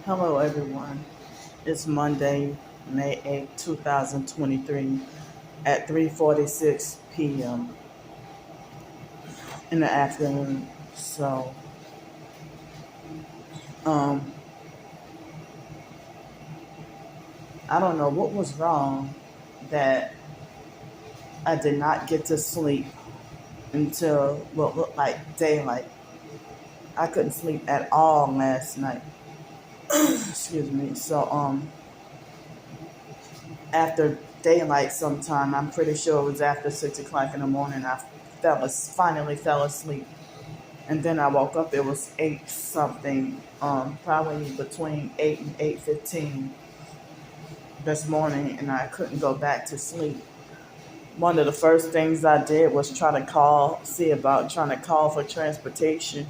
Hello, everyone. It's Monday, May 8th, 2023 at 3:46 p.m. in the afternoon. Um, I don't know what was wrong that I did not get to sleep until what looked like daylight. I couldn't sleep at all last night. Excuse me. After daylight sometime, I'm pretty sure it was after 6 o'clock in the morning, finally fell asleep. And then I woke up, it was 8 something, probably between 8 and 8:15 this morning, and I couldn't go back to sleep. One of the first things I did was see about trying to call for transportation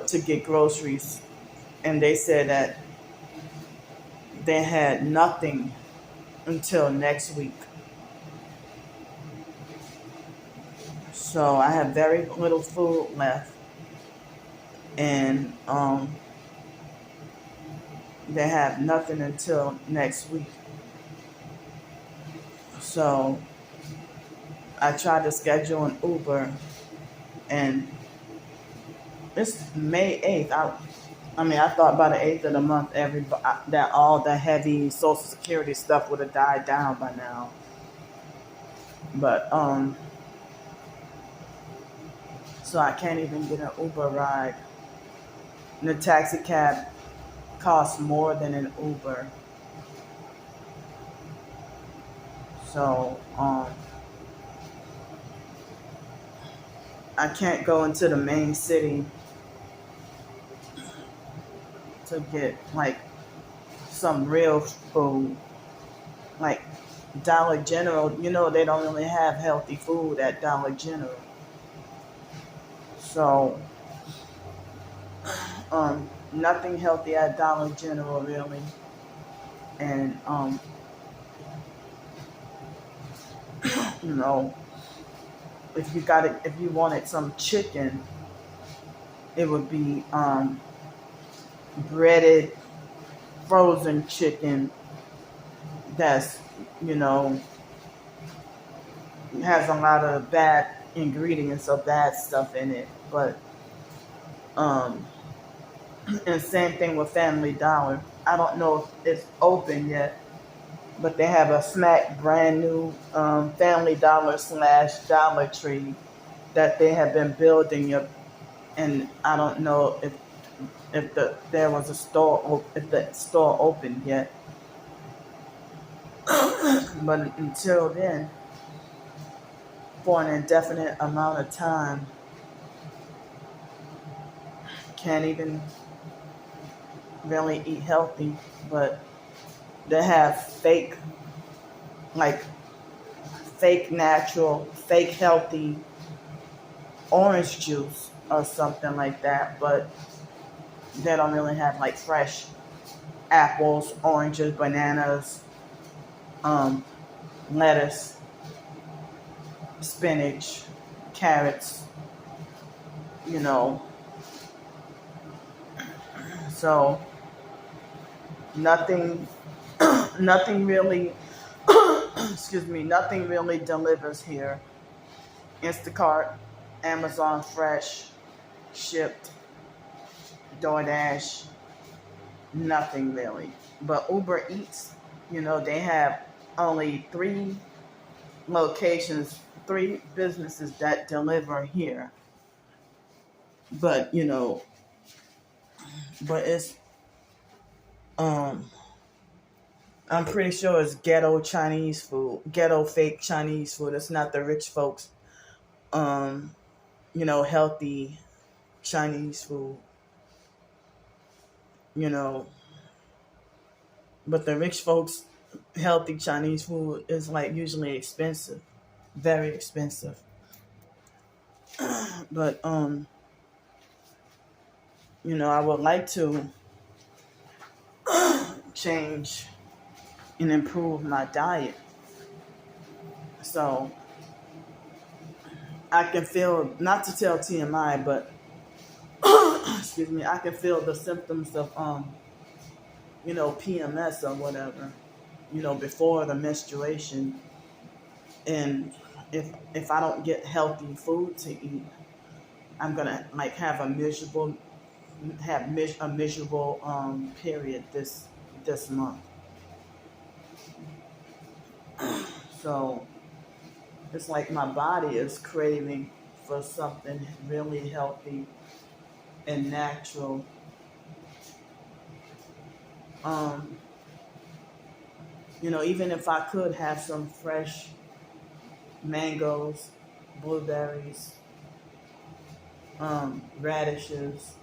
to get groceries. And they said that they had nothing until next week. So I have very little food left. And they have nothing until next week. So I tried to schedule an Uber, and it's May 8th. I thought by the 8th of the month, that all the heavy Social Security stuff would have died down by now. But so I can't even get an Uber ride. And the taxi cab costs more than an Uber. So I can't go into the main city to get like some real food. Like Dollar General, they don't really have healthy food at Dollar General. So nothing healthy at Dollar General really. And you know, if you wanted some chicken, it would be breaded frozen chicken that's, you know, has a lot of bad ingredients or bad stuff in it. But and same thing with Family Dollar. I don't know if it's open yet, but they have a smack brand new Family Dollar / Dollar Tree that they have been building up, and I don't know if the store opened yet. But until then, for an indefinite amount of time, can't even really eat healthy. But they have like fake natural, fake healthy orange juice or something like that, but they don't really have like fresh apples, oranges, bananas, lettuce, spinach, carrots, you know. So nothing, nothing really, nothing really delivers here. Instacart, Amazon Fresh, Shipped, DoorDash, nothing really. But Uber Eats, they have only 3 businesses that deliver here. But it's I'm pretty sure it's ghetto Chinese food, ghetto fake Chinese food. It's not the rich folks, healthy Chinese food, you know. But the rich folks' healthy Chinese food is like usually expensive, very expensive. But I would like to change and improve my diet. So I can feel, not to tell TMI, but excuse me, I can feel the symptoms of PMS or whatever, before the menstruation. And if I don't get healthy food to eat, I'm gonna like have a miserable period this month. So it's like my body is craving for something really healthy and natural. Um, even if I could have some fresh mangoes, blueberries, radishes,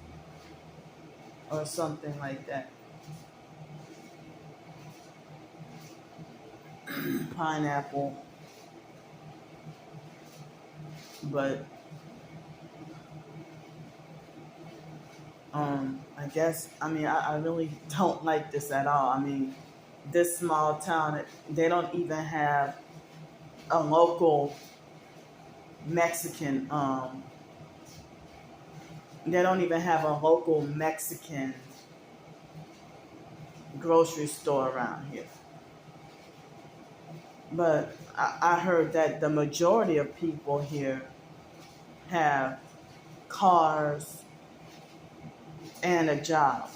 or something like that, pineapple, but I guess, I really don't like this at all. This small town, they don't even have a local Mexican, they don't even have a local Mexican grocery store around here. But I heard that the majority of people here have cars and a job.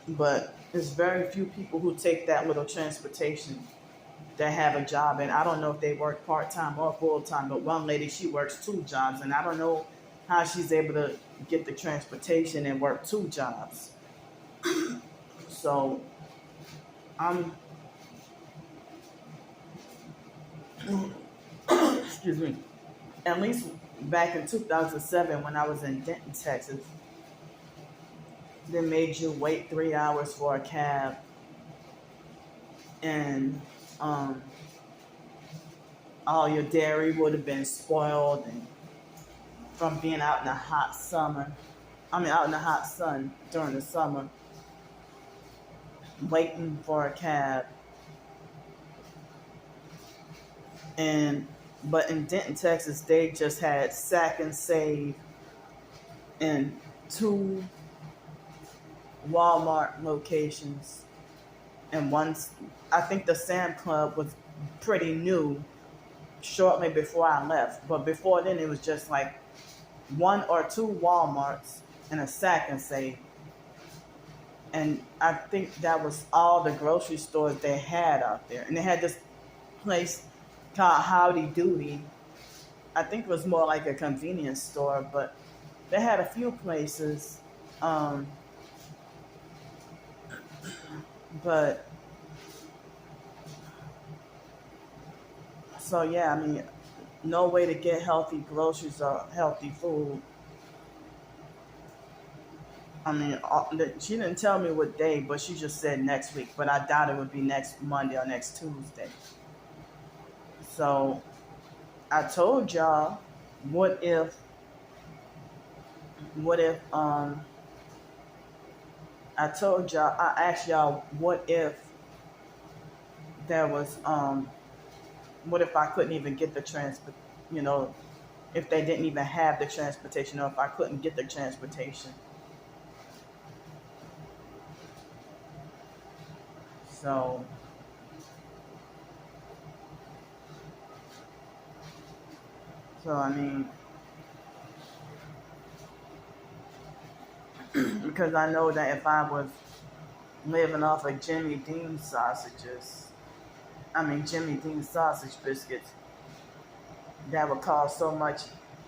But there's very few people who take that little transportation that have a job. And I don't know if they work part-time or full-time, but one lady, she works 2 jobs. And I don't know how she's able to get the transportation and work 2 jobs. So I'm excuse me. At least back in 2007 when I was in Denton, Texas, they made you wait 3 hours for a cab, and all your dairy would have been spoiled and from being out in the hot summer. Out in the hot sun during the summer, waiting for a cab. But in Denton, Texas, they just had Sack and Save and 2 Walmart locations, and I think the Sam Club was pretty new shortly before I left. But before then, it was just like 1 or 2 Walmarts and a Sack and Save. And I think that was all the grocery stores they had out there. And they had this place called Howdy Doody. I think it was more like a convenience store, but they had a few places. But so yeah, no way to get healthy groceries or healthy food. She didn't tell me what day, but she just said next week. But I doubt it would be next Monday or next Tuesday. So I told y'all, what if I asked y'all, what if there was, what if I couldn't even get the if they didn't even have the transportation, or if I couldn't get the transportation. So because I know that if I was living off of Jimmy Dean sausage biscuits, that would cause so much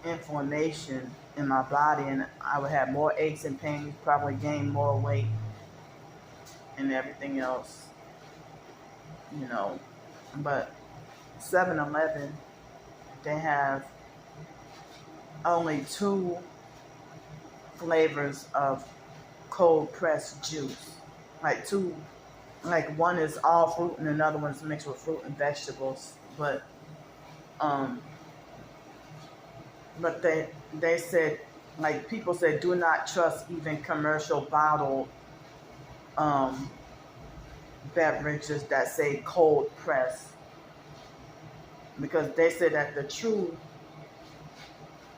inflammation in my body, and I would have more aches and pains, probably gain more weight and everything else, But 7-Eleven, they have only 2 flavors of cold pressed juice. One is all fruit and another one's mixed with fruit and vegetables. But they said, people said, do not trust even commercial bottled beverages that say cold press, because they said that the true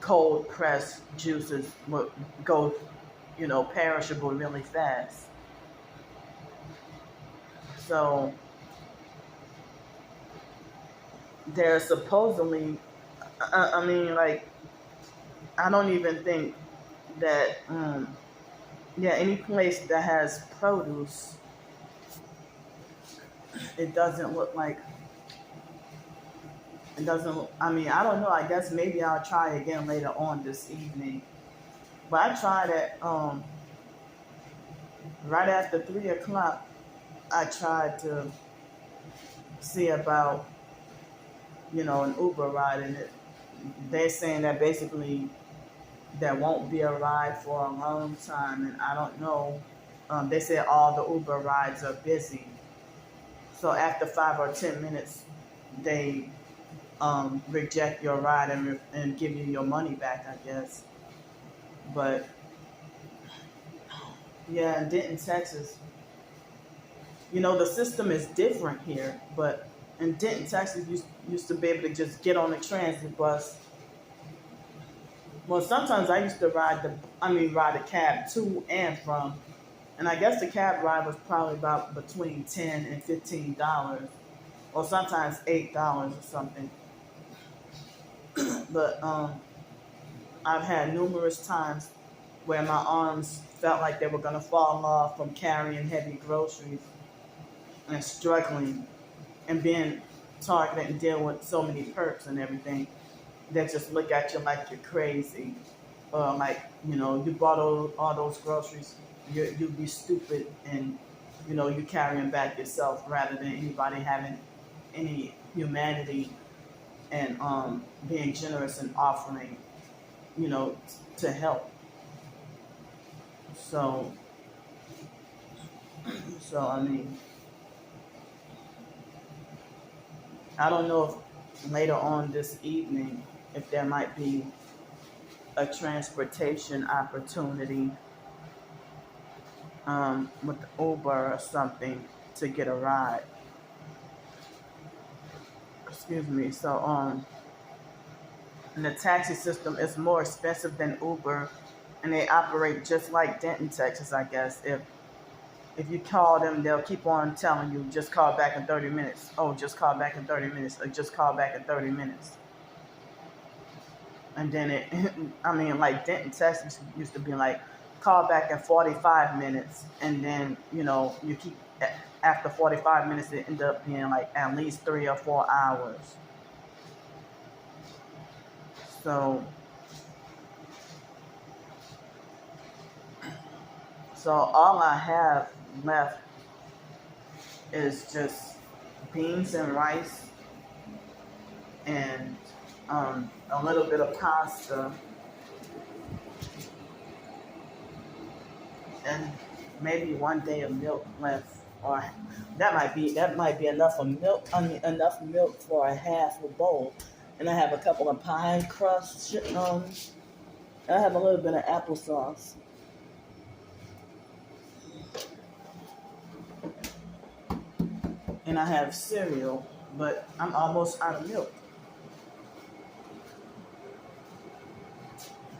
cold pressed juices would go, perishable really fast. So they're supposedly, I mean, like, I don't even think that, yeah, any place that has produce, it doesn't look like, it doesn't, I mean, I don't know. I guess maybe I'll try again later on this evening. But I tried at, right after 3 o'clock, I tried to see about, an Uber ride, and they're saying that basically there won't be a ride for a long time, and I don't know. They said all the Uber rides are busy, so after 5 or 10 minutes, they reject your ride and give you your money back, I guess. But yeah, in Denton, Texas, the system is different here, but in Denton, Texas, you used to be able to just get on the transit bus. Well, sometimes I used to ride a cab to and from, and I guess the cab ride was probably about between $10 and $15, or sometimes $8 or something. But I've had numerous times where my arms felt like they were gonna fall off from carrying heavy groceries and struggling and being targeted and dealing with so many perks and everything that just look at you like you're crazy. Like, you bought all those groceries, you'd be stupid, and, you carry them back yourself rather than anybody having any humanity and being generous and offering, to help. So, I mean, I don't know if later on this evening, if there might be a transportation opportunity with Uber or something to get a ride. Excuse me. So, and the taxi system is more expensive than Uber, and they operate just like Denton, Texas, I guess. If you call them, they'll keep on telling you, just call back in 30 minutes. Oh, just call back in 30 minutes, or just call back in 30 minutes. And then I mean, like Denton, Texas used to be like, call back in 45 minutes. And then, you keep, after 45 minutes, it ended up being like at least 3 or 4 hours. So, all I have left is just beans and rice and a little bit of pasta and maybe one day of milk left, or that might be enough of milk. I mean, enough milk for a half a bowl, and I have a couple of pie crusts. I have a little bit of applesauce. And I have cereal, but I'm almost out of milk.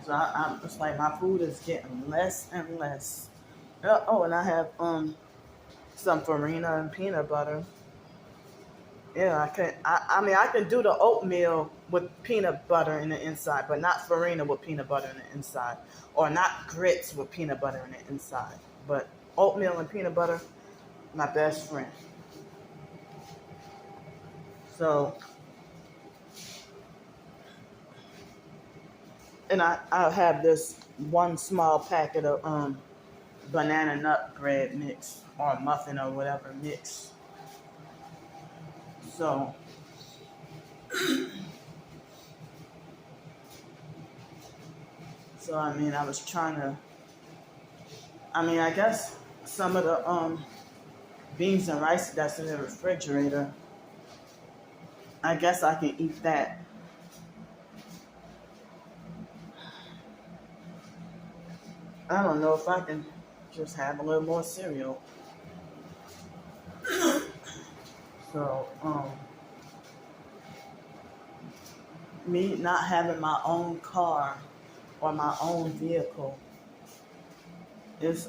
So it's like my food is getting less and less. Oh, and I have some farina and peanut butter. Yeah, I can. I mean, I can do the oatmeal with peanut butter in the inside, but not farina with peanut butter in the inside, or not grits with peanut butter in the inside. But oatmeal and peanut butter, my best friend. So, and I'll have this one small packet of banana nut bread mix, or muffin or whatever mix. So, I mean, I was trying to. I mean, I guess some of the beans and rice that's in the refrigerator, I guess I can eat that. I don't know if I can just have a little more cereal. So, me not having my own car or my own vehicle is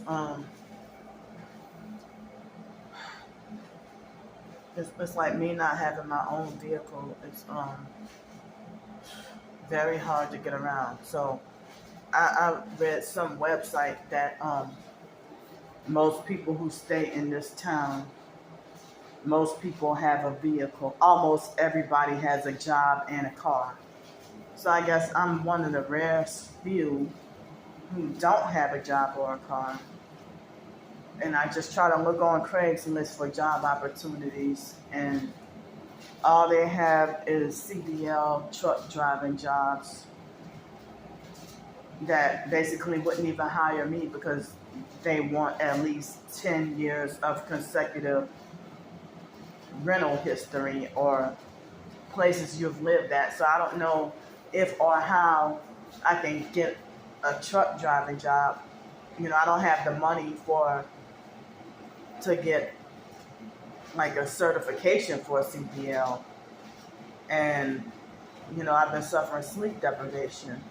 it's like me not having my own vehicle. It's very hard to get around. So I read some website that most people who stay in this town, most people have a vehicle. Almost everybody has a job and a car. So I guess I'm one of the rare few who don't have a job or a car. And I just try to look on Craigslist for job opportunities, and all they have is CDL truck driving jobs that basically wouldn't even hire me because they want at least 10 years of consecutive rental history or places you've lived at. So I don't know if or how I can get a truck driving job. I don't have the money to get like a certification for a CDL. And, I've been suffering sleep deprivation.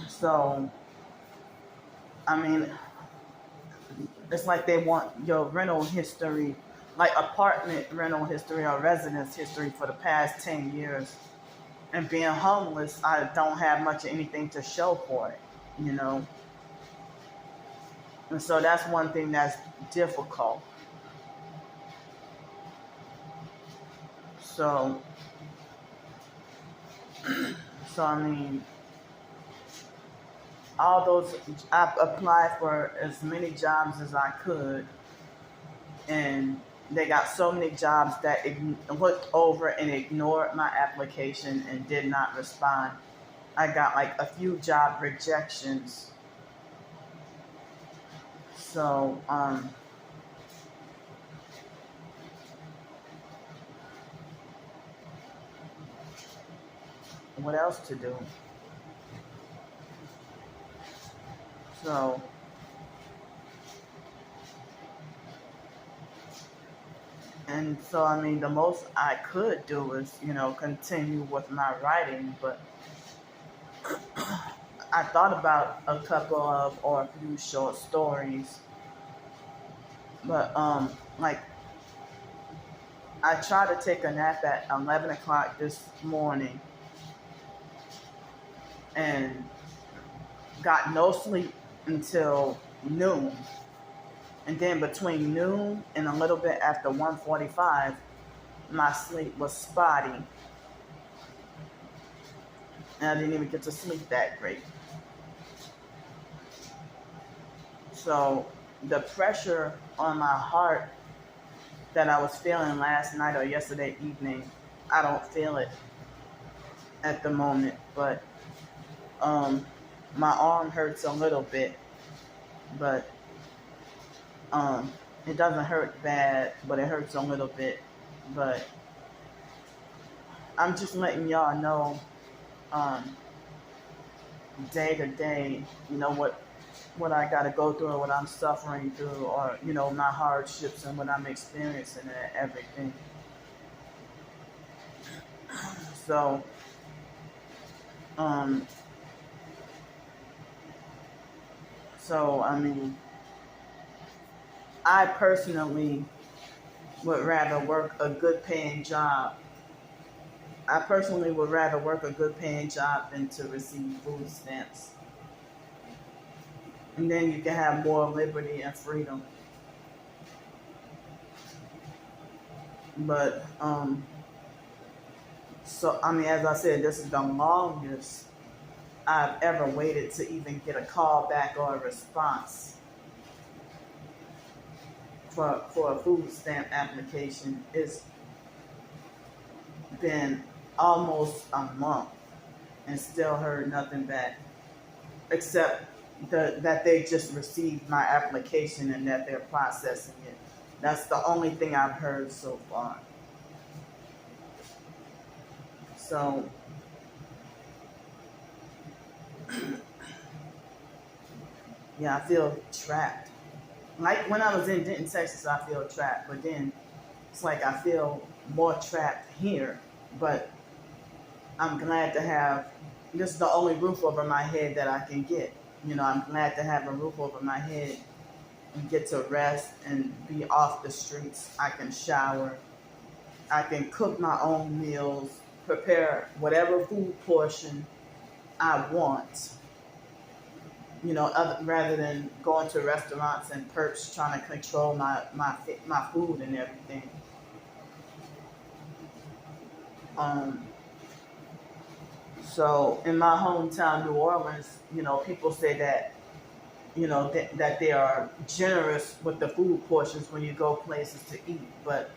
So, it's like they want your rental history, like apartment rental history or residence history for the past 10 years. And being homeless, I don't have much of anything to show for it, And so that's one thing that's difficult. So I applied for as many jobs as I could, and they got so many jobs that looked over and ignored my application and did not respond. I got like a few job rejections. So, what else to do? So, the most I could do is, continue with my writing, but I thought about a couple of or a few short stories, but I tried to take a nap at 11 o'clock this morning and got no sleep until noon. And then between noon and a little bit after 1:45, my sleep was spotty. And I didn't even get to sleep that great. So the pressure on my heart that I was feeling last night or yesterday evening, I don't feel it at the moment. But my arm hurts a little bit. But it doesn't hurt bad, but it hurts a little bit. But I'm just letting y'all know day to day, what I got to go through, or what I'm suffering through, or, my hardships and what I'm experiencing and everything. So, I personally would rather work a good paying job. I personally would rather work a good paying job than to receive food stamps. And then you can have more liberty and freedom. But, as I said, this is the longest I've ever waited to even get a call back or a response for a food stamp application. It's been almost a month and still heard nothing back, except that they just received my application and that they're processing it. That's the only thing I've heard so far. So, yeah, I feel trapped. Like when I was in Denton, Texas, I feel trapped. But then it's like I feel more trapped here. But I'm glad to have, this is the only roof over my head that I can get. I'm glad to have a roof over my head and get to rest and be off the streets. I can shower. I can cook my own meals, prepare whatever food portion I want, rather than going to restaurants and perks trying to control my food and everything. Um, so in my hometown, New Orleans, people say that, that they are generous with the food portions when you go places to eat. But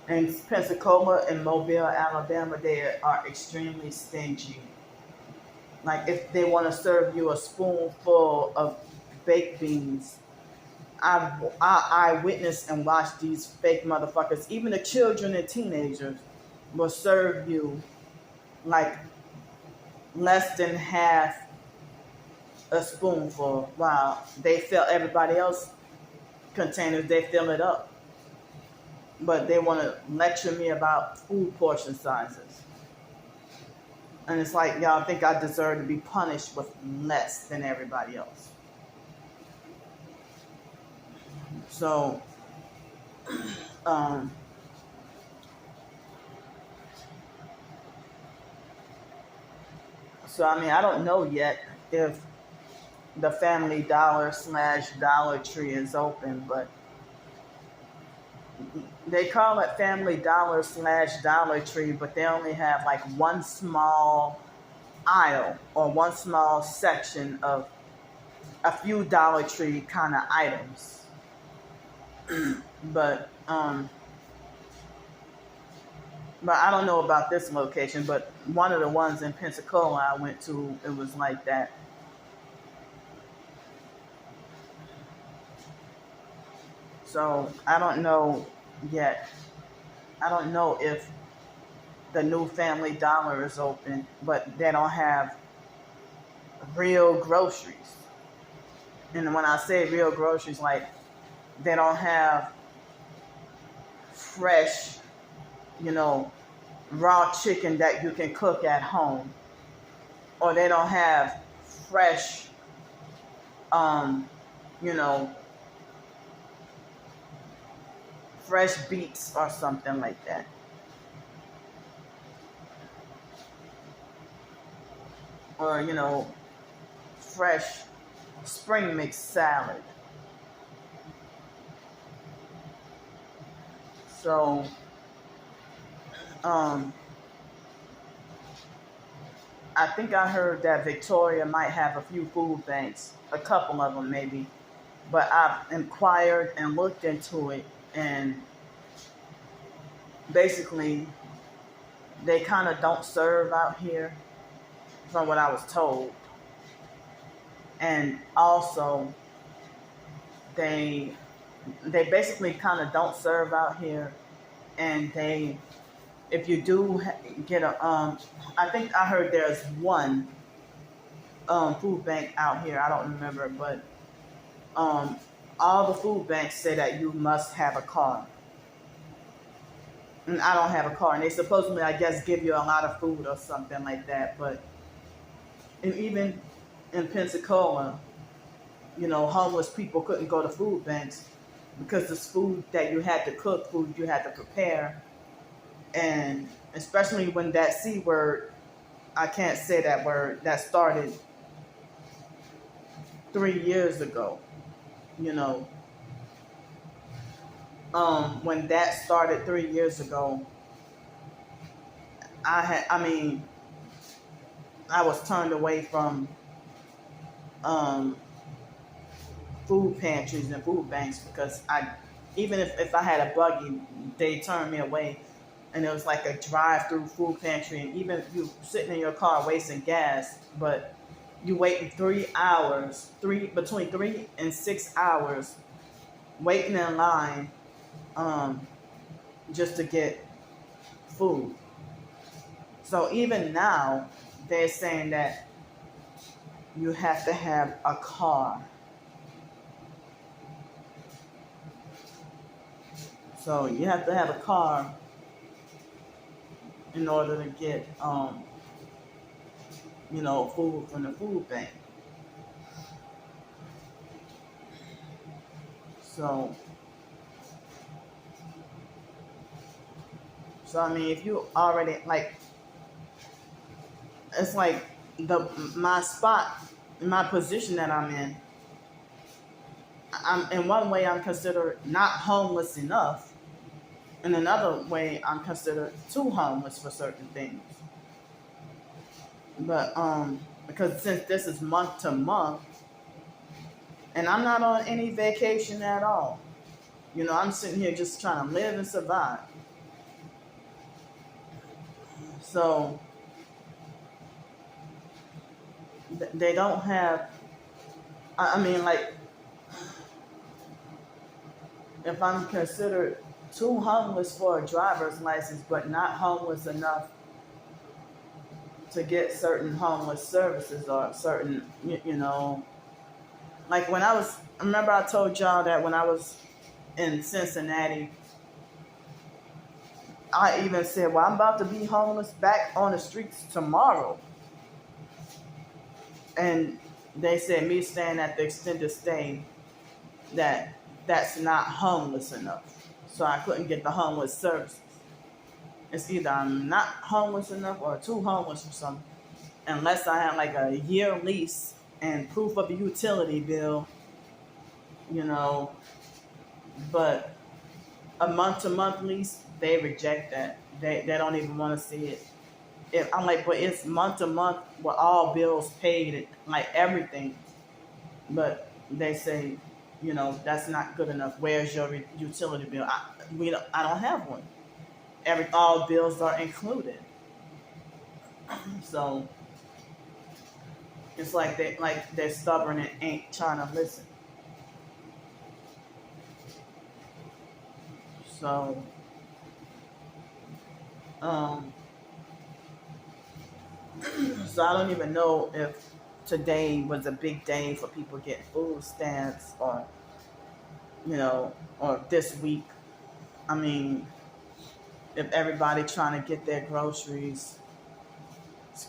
in Pensacola and Mobile, Alabama, they are extremely stingy. Like if they want to serve you a spoonful of baked beans, I witnessed and watched these fake motherfuckers. Even the children and teenagers will serve you like less than half a spoonful, while they fill everybody else containers. They fill it up, but they want to lecture me about food portion sizes. And it's like, y'all think I deserve to be punished with less than everybody else. So, I don't know yet if the Family Dollar / Dollar Tree is open, but they call it Family Dollar / Dollar Tree, but they only have like one small aisle or one small section of a few Dollar Tree kind of items. But I don't know about this location, but one of the ones in Pensacola I went to, it was like that. So I don't know yet. I don't know if the new Family Dollar is open, but they don't have real groceries. And when I say real groceries, like they don't have fresh, raw chicken that you can cook at home, or they don't have fresh, fresh beets or something like that. Or, fresh spring mix salad. So, I think I heard that Victoria might have a few food banks, a couple of them maybe, but I've inquired and looked into it, and basically they kind of don't serve out here, from what I was told. And also they basically kind of don't serve out here, and if you do get I think I heard there's one food bank out here, I don't remember, but all the food banks say that you must have a car. And I don't have a car, and they supposedly, I guess, give you a lot of food or something like that. But and even in Pensacola, homeless people couldn't go to food banks because this food that you had to cook, food you had to prepare, and especially when that C word, I can't say that word, that started 3 years ago, when that started 3 years ago, I was turned away from food pantries and food banks because even if I had a buggy, they turned me away, and it was like a drive-through food pantry, and even if you sitting in your car wasting gas, but you waiting 3 hours, between 3 and 6 hours, waiting in line, just to get food. So even now, they're saying that you have to have a car. So you have to have a car in order to get, food from the food bank. So, I mean, if you already like, it's like my spot, my position that I'm in. I'm in one way I'm considered not homeless enough. In another way, I'm considered too homeless for certain things. But because since this is month to month, and I'm not on any vacation at all, I'm sitting here just trying to live and survive. So they don't have. I mean, like, if I'm considered too homeless for a driver's license, but not homeless enough to get certain homeless services or certain, like I remember I told y'all that when I was in Cincinnati, I even said, well, I'm about to be homeless back on the streets tomorrow. And they said me staying at the extended stay, that's not homeless enough. So I couldn't get the homeless services. It's either I'm not homeless enough or too homeless or something. Unless I have like a year lease and proof of a utility bill, but a month-to-month lease, they reject that. They don't even want to see it. I'm like, but it's month-to-month with all bills paid, like everything. But they say, that's not good enough. Where's your utility bill? I don't have one. All bills are included. So it's like they're stubborn and ain't trying to listen. So so I don't even know if today was a big day for people getting food stamps or or this week. I mean, if everybody trying to get their groceries,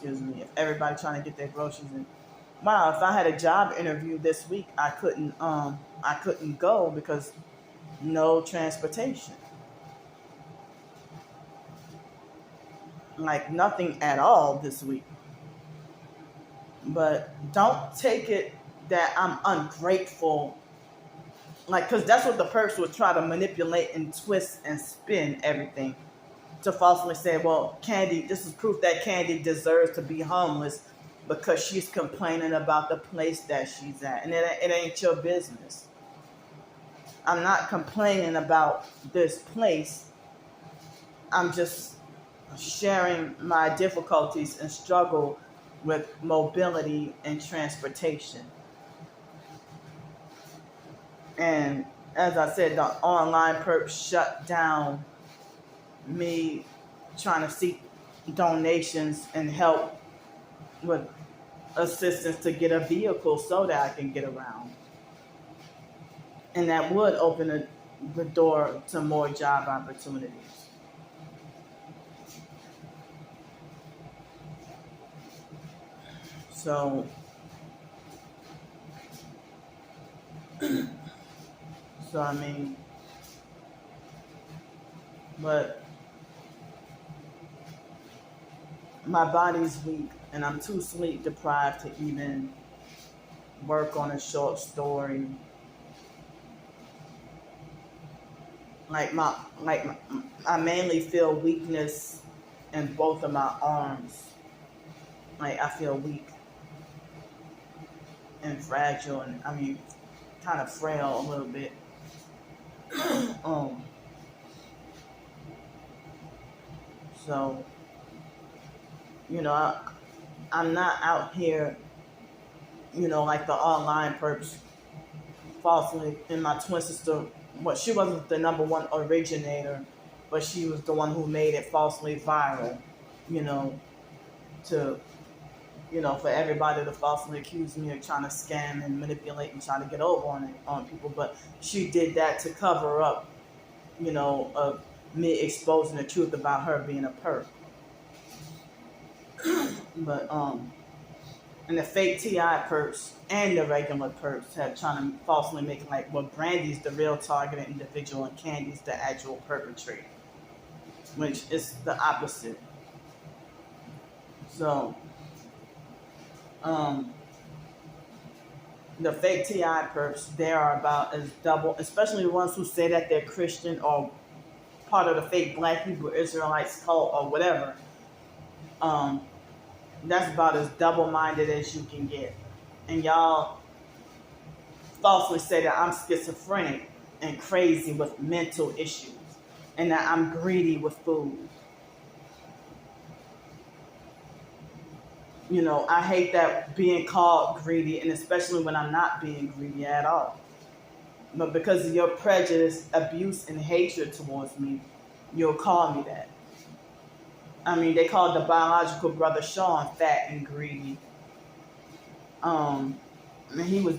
if everybody trying to get their groceries in. Wow, if I had a job interview this week, I couldn't go because no transportation. Like nothing at all this week. But don't take it that I'm ungrateful. Like, because that's what the perks would try to manipulate and twist and spin everything to falsely say, well, Candy, this is proof that Candy deserves to be homeless because she's complaining about the place that she's at. And it ain't your business. I'm not complaining about this place. I'm just sharing my difficulties and struggle with mobility and transportation. And as I said, the online perps shut down me trying to seek donations and help with assistance to get a vehicle so that I can get around. And that would open the door to more job opportunities. So I mean, but my body's weak and I'm too sleep deprived to even work on a short story. I mainly feel weakness in both of my arms. Like I feel weak and fragile, and I mean, kind of frail a little bit. So, I'm not out here, like the online perps falsely. And my twin sister, she wasn't the number one originator, but she was the one who made it falsely viral, to, for everybody to falsely accuse me of trying to scam and manipulate and trying to get over on people. But she did that to cover up, of me exposing the truth about her being a perp. But And the fake TI perps and the regular perps have trying to falsely make it like, well, Brandy's the real targeted individual and Candy's the actual perpetrator, which is the opposite. So, um, the fake TI perps, they are about as double, especially the ones who say that they're Christian or part of the fake Black Hebrew Israelites cult or whatever. That's about as double-minded as you can get. And y'all falsely say that I'm schizophrenic and crazy with mental issues and that I'm greedy with food. You know, I hate that being called greedy, and especially when I'm not being greedy at all. But because of your prejudice, abuse, and hatred towards me, you'll call me that. I mean, they called the biological brother Sean fat and greedy. And he was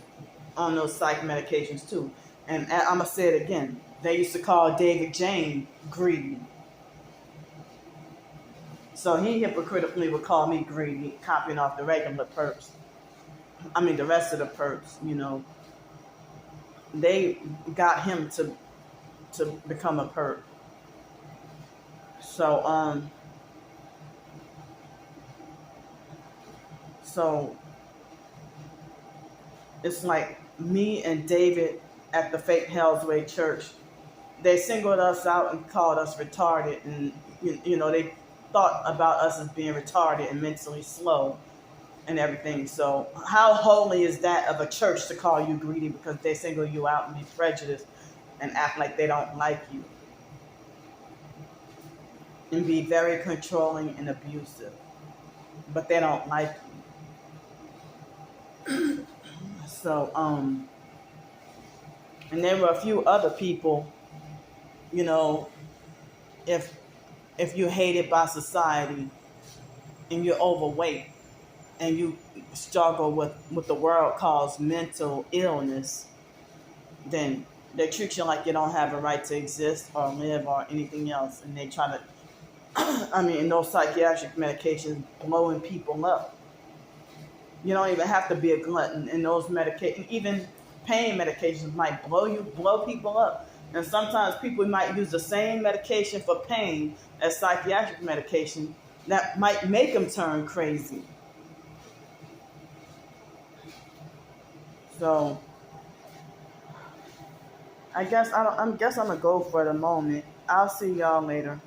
on those psych medications too. And I'm going to say it again. They used to call David Jane greedy. So he hypocritically would call me greedy, copying off the regular perps. I mean, the rest of the perps, you know. They got him to become a perp. So, so it's like me and David at the fake Hell's Way Church. They singled us out and called us retarded, and you know, they thought about us as being retarded and mentally slow and everything. So how holy is that of a church to call you greedy because they single you out and be prejudiced and act like they don't like you and be very controlling and abusive, but they don't like you. So, and there were a few other people, you know, if you're hated by society and you're overweight and you struggle with what the world calls mental illness, then they treat you like you don't have a right to exist or live or anything else. And they try to, I mean, in those psychiatric medications, blowing people up. You don't even have to be a glutton. And those medications, even pain medications might blow people up. And sometimes people might use the same medication for pain as psychiatric medication that might make them turn crazy. So I guess I'm gonna go for the moment. I'll see y'all later.